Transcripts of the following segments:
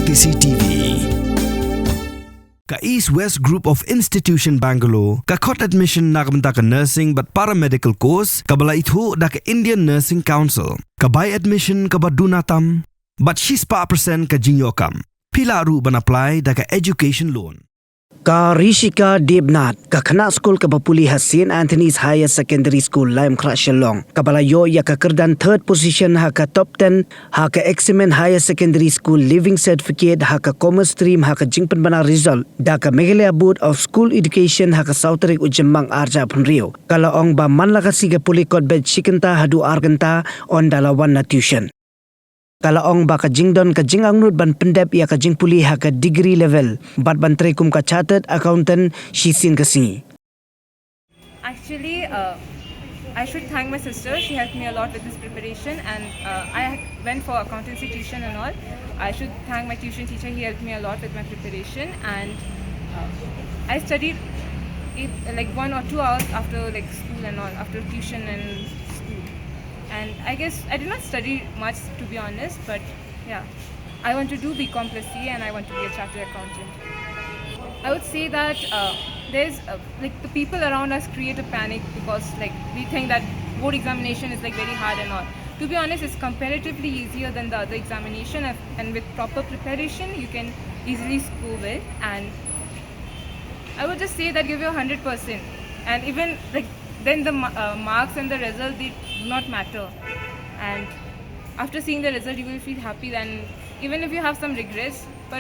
Praktisi TV. Ka East West Group of Institution Bangalore, ka court admission na kabenta ka nursing but paramedical course, kabala itho da ka Indian Nursing Council. Ka buy admission ka badunatam, but she's pa percent ka jinyokam. Pila ru ban apply da ka education loan. Ka Rishika Debnath, ka khana school ka bapuli ha St. Anthony's Higher Secondary School Lime Krashalong. Kabalayo ya ka kerdan third position ha ka top 10 ha ka Examen Higher Secondary School Living Certificate ha ka Commerce Stream ha ka jingpan bana result da ka Meghalaya Board of School Education ha ka Sautari Ujemang Arja Punrio. Kalaong ba manla ka siga pulikot bed shikanta hadu arganta on dalawan na tuition. Kalaong ba ka jingdon ka jingangnut ban pendep ya ka jingpuli ha ka degree level bat ban trekum ka chartered accountant shisin kasi. Actually, I should thank my sister. She helped me a lot with this preparation, and I went for accountancy tuition and all. I should thank my tuition teacher. He helped me a lot with my preparation, and I studied like 1 or 2 hours after like school and all, after tuition and school. And I guess I did not study much, to be honest, but yeah, I want to do BCom plus C and I want to be a chartered accountant. I would say that there's like the people around us create a panic because like we think that board examination is like very hard and all. To be honest, it's comparatively easier than the other examination, and with proper preparation you can easily score well. And I would just say that give your 100%, and even like then the marks and the result, they do not matter. And after seeing the result you will feel happy, then even if you have some regrets, but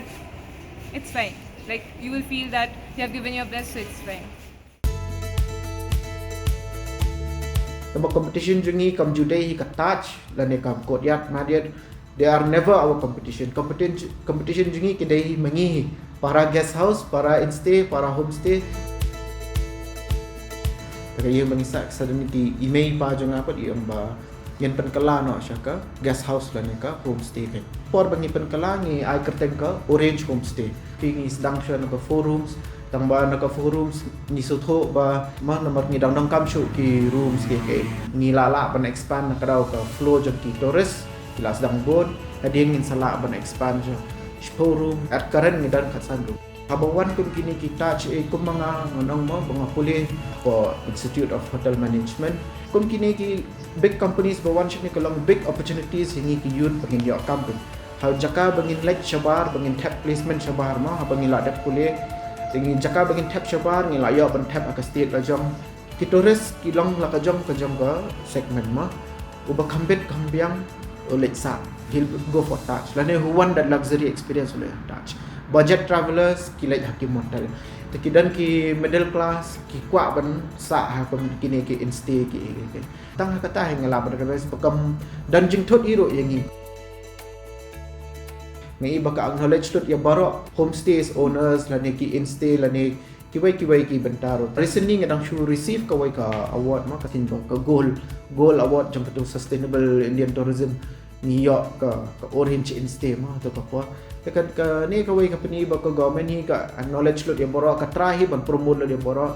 it's fine. Like you will feel that you have given your best, so it's fine. The competition jungi kam judai ka touch lane kam kodyat madiat, they are never our competition. Competition jungi kedai mangi para guest house, para instay, para homestay. Kaya mengisak sedang di email pa jong apa di amba yang penkala no syaka guest house lah neka homestay kan. Por bangi penkala ngi ai kerteng ka orange homestay. Pingi sedang sya neka 4 rooms, tang ba neka 4 rooms ni sotho ba mah nomor ni dang kam shu ki rooms ke ni lala ban expand nak daw ka floor jong ki torres kila sedang bod ada ngin sala ban expand jo 10 room at current ni dan khatsan room. Habawan kun kini kita kum mga ngonong mo mga puli for Institute of Hotel Management kun kini ki big companies bawan ship ni kalong big opportunities hingi ki yun bangin yo company ha jaka bangin like shabar bangin tap placement shabar ma ha bangin la dak puli hingi jaka bangin tap shabar ngi la yo ban tap aka state la jong ki tourist ki long la ka jong ka segment ma uba kambet kambiang oleh sa he'll go for touch lane who want that luxury experience oleh touch. Budget travelers kilai hakim hotel tekidan ki middle class ki kwa ban sa ha pem kini ki instay ki tang kata hang la ban ka bekam dan jing thot iro yangi ngai baka acknowledge tot ya baro homestays owners lane ki instay lane kiwai ki bentaro recently ngadang show receive ka wai ka award ma katin ba ka gold award jang tu sustainable Indian tourism New York ka orange instay ma to ka po tekan ka ni ka wai company ba ka government hi ka acknowledge lo dia boro ka trahi ban promote lo dia boro